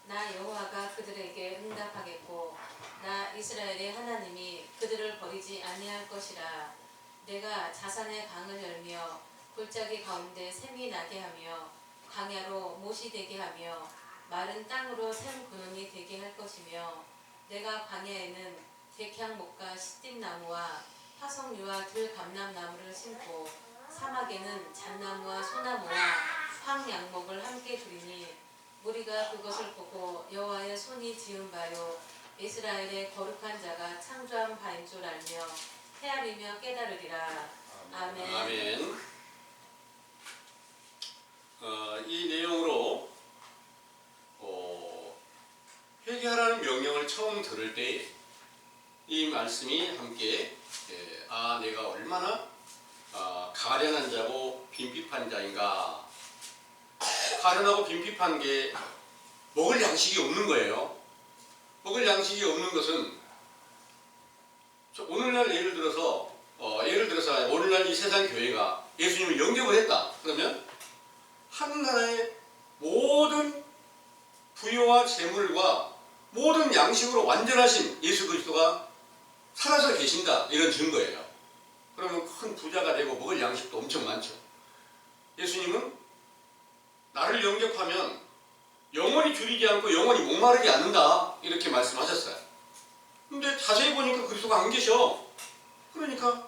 [SPEAKER 3] 나 여호와가 그들에게 응답하겠고 나 이스라엘의 하나님이 그들을 버리지 아니할 것이라. 내가 자산의 강을 열며 골짜기 가운데 샘이 나게 하며 광야로 못이 되게 하며 마른 땅으로 샘 근원이 되게 할 것이며 내가 광야에는 백향목과 시띠나무와 화석류와 들감람나무를 심고 사막에는 잣나무와 소나무와 황양목을 함께 두리니 무리가 그것을 보고 여호와의 손이 지은 바요 이스라엘의 거룩한 자가 창조한 바인 줄 알며 헤아리며 깨달으리라. 아멘.
[SPEAKER 1] 아멘. 이 내용으로 회개하라는 명령을 처음 들을 때 이 말씀이 함께 내가 얼마나 가련한 자고 빈핍한 자인가. 가련하고 빈핍한 게 먹을 양식이 없는 거예요. 먹을 양식이 없는 것은 오늘날 예를 들어서 오늘날 이 세상 교회가 예수님을 영접을 했다. 그러면 한 나라의 모든 부여와 재물과 모든 양식으로 완전하신 예수 그리스도가 살아서 계신다 이런 증거예요. 그러면 큰 부자가 되고 먹을 양식도 엄청 많죠. 예수님은 나를 영접하면 영원히 줄이지 않고 영원히 목마르지 않는다 이렇게 말씀하셨어요. 근데 자세히 보니까 그리스도가 안 계셔. 그러니까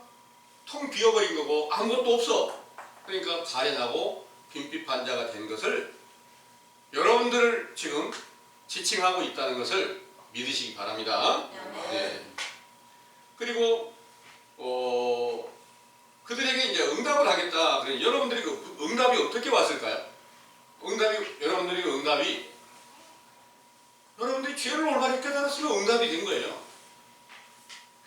[SPEAKER 1] 텅 비어버린 거고 아무것도 없어. 그러니까 가련하고 빈핍한 자가 된 것을 여러분들을 지금 지칭하고 있다는 것을 믿으시기 바랍니다. 네. 그리고 그들에게 이제 응답을 하겠다. 그래 여러분들이 그 응답이 어떻게 왔을까요? 여러분들이 그 응답이 여러분들이 죄를 올바르게 깨달았으면 응답이 된 거예요.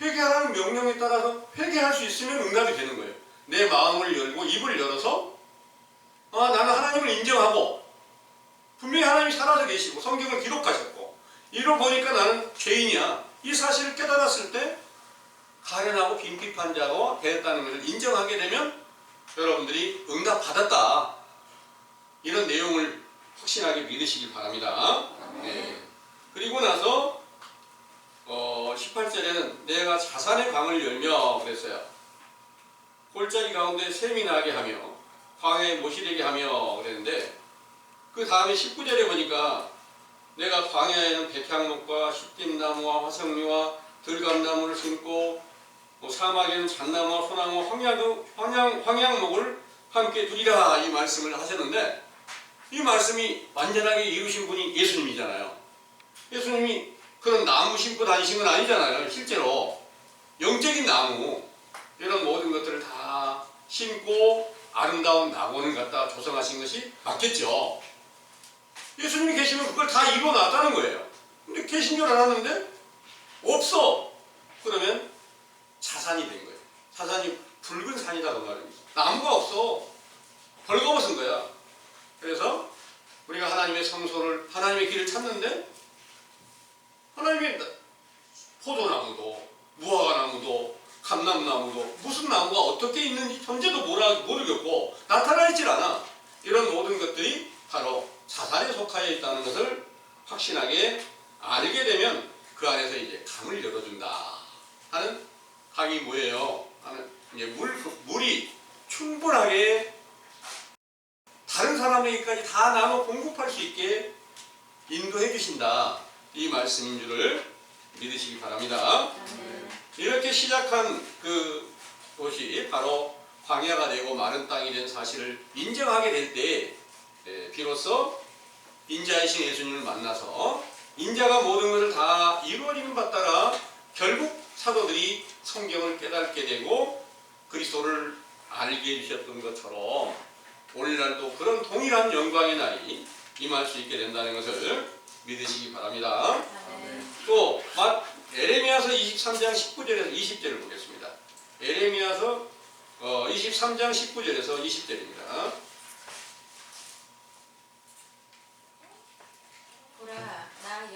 [SPEAKER 1] 회개하라는 명령에 따라서 회개할 수 있으면 응답이 되는 거예요. 내 마음을 열고 입을 열어서 나는 하나님을 인정하고 분명히 하나님이 살아서 계시고 성경을 기록하셨고 이러 보니까 나는 죄인이야. 이 사실을 깨달았을 때 가련하고 빈핍한 자가 되었다는 것을 인정하게 되면 여러분들이 응답받았다. 이런 내용을 확신하게 믿으시기 바랍니다. 네. 그리고 나서 18절에는 내가 자산의 강을 열며 그랬어요. 골짜기 가운데 샘이 나게 하며 광야에 못이 되게 하며 그랬는데 그 다음에 19절에 보니까 내가 광야에는 백향목과 십빛나무와 화석류와 들감나무를 심고 사막에는 잣나무와 소나무와 황양목을 함께 두리라 이 말씀을 하셨는데 이 말씀이 완전하게 이루신 분이 예수님이잖아요. 예수님이 그런 나무 심고 다니신 건 아니잖아요. 실제로 영적인 나무 이런 모든 것들을 다 심고 아름다운 낙원을 갖다 조성하신 것이 맞겠죠. 예수님이 계시면 그걸 다 이루어놨다는 거예요. 근데 계신 줄 알았는데 없어. 그러면 자산이 된 거예요. 자산이 붉은 산이다 그 말입니다. 나무가 없어. 벌거벗은 거야. 그래서 우리가 하나님의 성소를 하나님의 길을 찾는데 하나님의 포도나무도 무화과나무도 감람나무도 무슨 나무가 어떻게 있는지 현재도 모르겠고 나타나 있질 않아. 이런 모든 것들이 바로 자산에 속하여 있다는 것을 확신하게 알게 되면 그 안에서 이제 강을 열어준다 하는 강이 뭐예요? 하는 이제 물이 충분하게 다른 사람에게까지 다 나눠 공급할 수 있게 인도해 주신다. 이 말씀인 줄을 믿으시기 바랍니다. 이렇게 시작한 그 곳이 바로 광야가 되고 마른 땅이 된 사실을 인정하게 될 때 비로소 인자이신 예수님을 만나서 인자가 모든 것을 다 이루어지는 바 따라 결국 사도들이 성경을 깨닫게 되고 그리스도를 알게 해주셨던 것처럼 오늘날도 그런 동일한 영광의 날이 임할 수 있게 된다는 것을 믿으시기 바랍니다. 또 에레미야서 23장 19절에서 20절을 보겠습니다. 에레미야서 23장 19절에서 20절입니다.
[SPEAKER 3] 보라, 나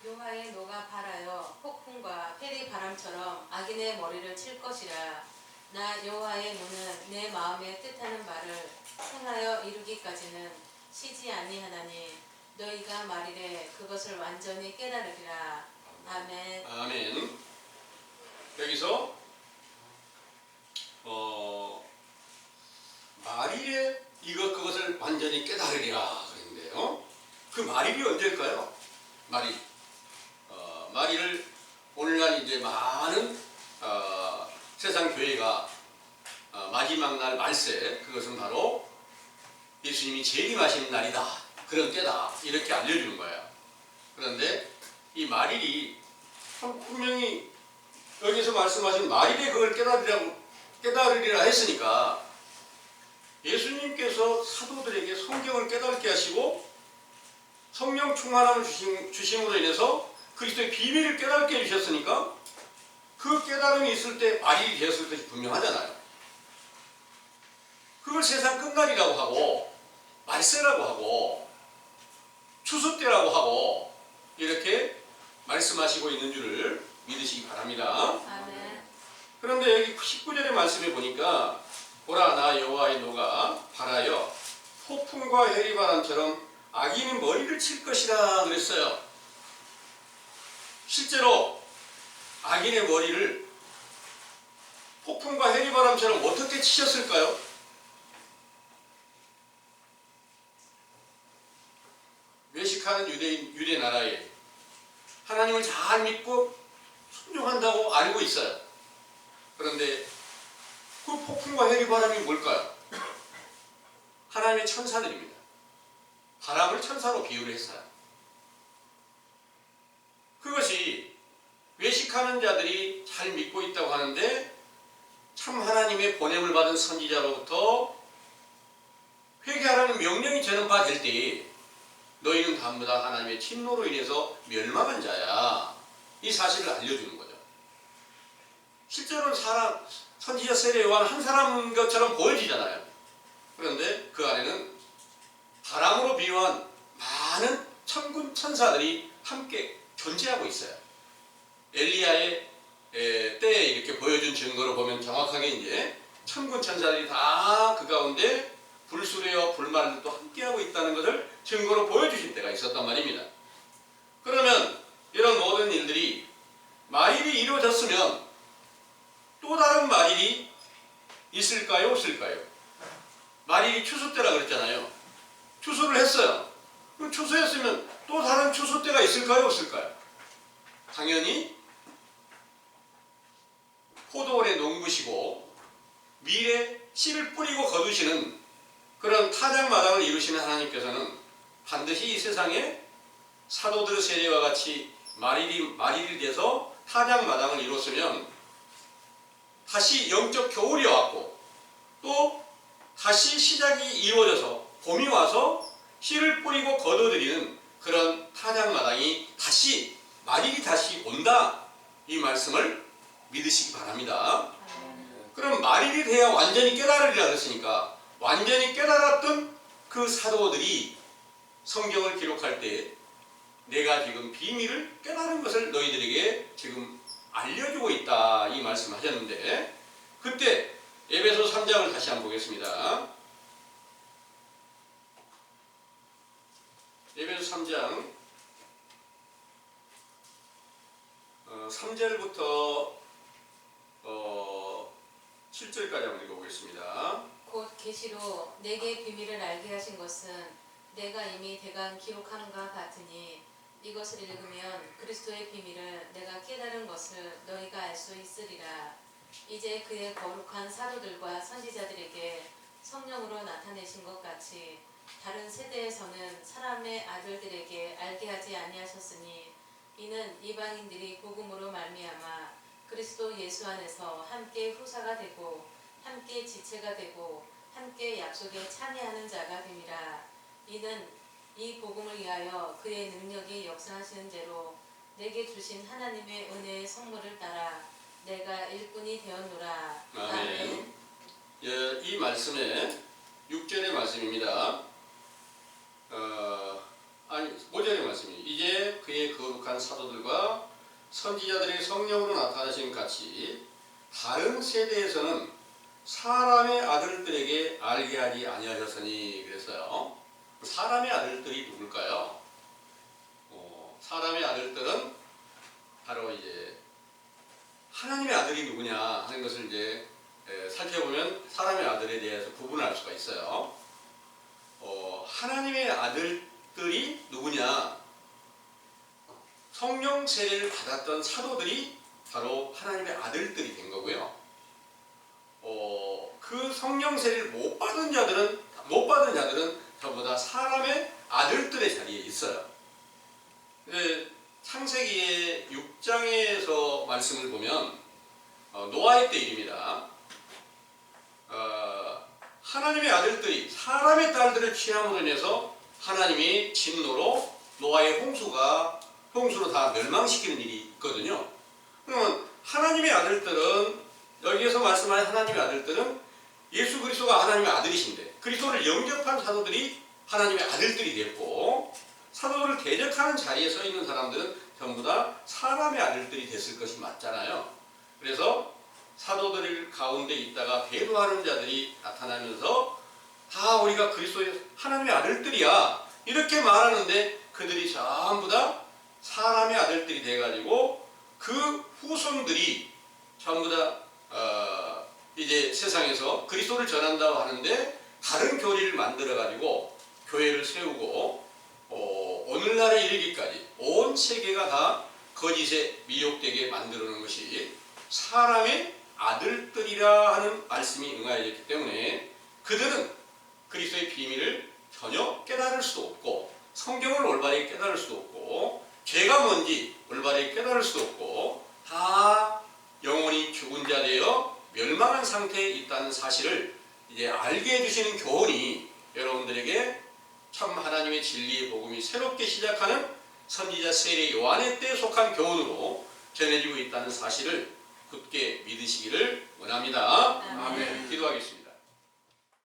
[SPEAKER 3] 여호와의 노가 발하여 폭풍과 회리 바람처럼 악인의 머리를 칠 것이라. 나 여호와의 노는 내 마음에 뜻하는 바를 행하여 이루기까지는 쉬지 아니하나니 너희가 말이래 그것을 완전히 깨달으리라. 아멘.
[SPEAKER 1] 아멘. 여기서 말일에 그것을 완전히 깨달으리라 그랬는데요. 그 말일이 언제일까요? 말일을 오늘날 이제 많은 세상 교회가 마지막 날 말세 그것은 바로 예수님이 재림하시는 날이다. 그런 때다. 이렇게 알려주는 거예요. 그런데 이 말일이 분명히 여기서 말씀하신 말일에 그걸 깨달으리라 했으니까 예수님께서 사도들에게 성경을 깨닫게 하시고 성령 충만함을 주심으로 인해서 그리스도의 비밀을 깨닫게 해주셨으니까 그 깨달음이 있을 때 말일이 되었을 것이 분명하잖아요. 그걸 세상 끝날이라고 하고 말세라고 하고 추수 때라고 하고 이렇게 말씀하시고 있는 줄을 믿으시기 바랍니다.
[SPEAKER 3] 아멘.
[SPEAKER 1] 그런데 여기 19절의 말씀에 보니까 보라 나 여호와의 노가 발하여 폭풍과 해리바람처럼 악인의 머리를 칠 것이라 그랬어요. 실제로 악인의 머리를 폭풍과 해리바람처럼 어떻게 치셨을까요? 외식하는 유대 나라에 하나님을 잘 믿고 순종한다고 알고 있어요. 그런데 그 폭풍과 해리바람이 뭘까요? 하나님의 천사들입니다. 바람을 천사로 비유를 했어요. 그것이 외식하는 자들이 잘 믿고 있다고 하는데 참 하나님의 보냄을 받은 선지자로부터 회개하라는 명령이 전파될 때 너희는 전부 다 하나님의 진노로 인해서 멸망한 자야. 이 사실을 알려주는 거죠. 실제로는 선지자 세례 요한 한 사람인 것처럼 보여지잖아요. 그런데 그 안에는 바람으로 비유한 많은 천군 천사들이 함께 존재하고 있어요. 엘리야의 때에 이렇게 보여준 증거로 보면 정확하게 이제 천군 천사들이 다 그 가운데 불수레와 불말도 함께하고 있다는 것을 증거로 보여주신 때가 있었단 말입니다. 그러면 이런 모든 일들이 말일이 이루어졌으면 또 다른 말일이 있을까요? 없을까요? 말일이 추수 때라 그랬잖아요. 추수를 했어요. 그럼 추수했으면 또 다른 추수 때가 있을까요? 없을까요? 당연히 포도원에 농부시고 밀에 씨를 뿌리고 거두시는 그런 타작마당을 이루시는 하나님께서는 반드시 이 세상에 사도들의 세례와 같이 말일이 돼서 타작마당을 이뤘으면 다시 영적 겨울이 왔고 또 다시 시작이 이루어져서 봄이 와서 씨를 뿌리고 거둬들이는 그런 타작마당이 다시 말일이 다시 온다. 이 말씀을 믿으시기 바랍니다. 그럼 말일이 돼야 완전히 깨달으리라 그랬으니까 완전히 깨달았던 그 사도들이 성경을 기록할 때 내가 지금 비밀을 깨달은 것을 너희들에게 지금 알려주고 있다. 이 말씀을 하셨는데 그때 에베소 3장을 다시 한번 보겠습니다. 에베소 3장 3절부터 7절까지 한번 읽어보겠습니다.
[SPEAKER 3] 곧 계시로 내게 비밀을 알게 하신 것은 내가 이미 대강 기록한 것 같으니 이것을 읽으면 그리스도의 비밀을 내가 깨달은 것을 너희가 알 수 있으리라. 이제 그의 거룩한 사도들과 선지자들에게 성령으로 나타내신 것 같이 다른 세대에서는 사람의 아들들에게 알게 하지 아니하셨으니 이는 이방인들이 복음으로 말미암아 그리스도 예수 안에서 함께 후사가 되고 함께 지체가 되고 함께 약속에 참여하는 자가 됨이라. 이는 이 복음을 위하여 그의 능력이 역사하시는 대로 내게 주신 하나님의 은혜의 선물을 따라 내가 일꾼이 되었노라.
[SPEAKER 1] 아멘. 이 말씀에 6절의 말씀입니다. 5절의 말씀입니다. 이제 그의 거룩한 사도들과 선지자들의 성령으로 나타나신 같이 다른 세대에서는 사람의 아들들에게 알게 하지 아니하셨으니 그랬어요. 사람의 아들들이 누굴까요? 사람의 아들들은 바로 이제 하나님의 아들이 누구냐 하는 것을 이제 살펴보면 사람의 아들에 대해서 구분을 할 수가 있어요. 하나님의 아들들이 누구냐? 성령 세례를 받았던 사도들이 바로 하나님의 아들들이 된 거고요. 그 성령 세례를 못 받은 자들은 전부 다 사람의 아들들의 자리에 있어요. 창세기의 6장에서 말씀을 보면 노아의 때 일입니다. 하나님의 아들들이 사람의 딸들을 취함으로 인해서 하나님이 진노로 노아의 홍수로 다 멸망시키는 일이 있거든요. 그러면 하나님의 아들들은 여기에서 말씀하는 하나님의 아들들은 예수 그리스도가 하나님의 아들이신데 그리스도를 영접한 사도들이 하나님의 아들들이 됐고 사도들을 대적하는 자리에 서 있는 사람들은 전부 다 사람의 아들들이 됐을 것이 맞잖아요. 그래서 사도들 가운데 있다가 배도하는 자들이 나타나면서 다 우리가 그리스도의 하나님의 아들들이야 이렇게 말하는데 그들이 전부 다 사람의 아들들이 돼가지고 그 후손들이 전부 다 이제 세상에서 그리스도를 전한다고 하는데 다른 교리를 만들어가지고 교회를 세우고 오늘날에 이르기까지 온 세계가 다 거짓에 미혹되게 만들어놓은 것이 사람의 아들들이라 하는 말씀이 응하여졌기 때문에 그들은 그리스도의 비밀을 전혀 깨달을 수 없고 성경을 올바르게 깨달을 수 없고 죄가 뭔지 올바르게 깨달을 수 없고 다 영원히 죽은 자 되어 멸망한 상태에 있다는 사실을 이제 알게 해주시는 교훈이 여러분들에게 참 하나님의 진리의 복음이 새롭게 시작하는 선지자 세례 요한의 때에 속한 교훈으로 전해지고 있다는 사실을 굳게 믿으시기를 원합니다.
[SPEAKER 3] 아멘.
[SPEAKER 1] 기도하겠습니다.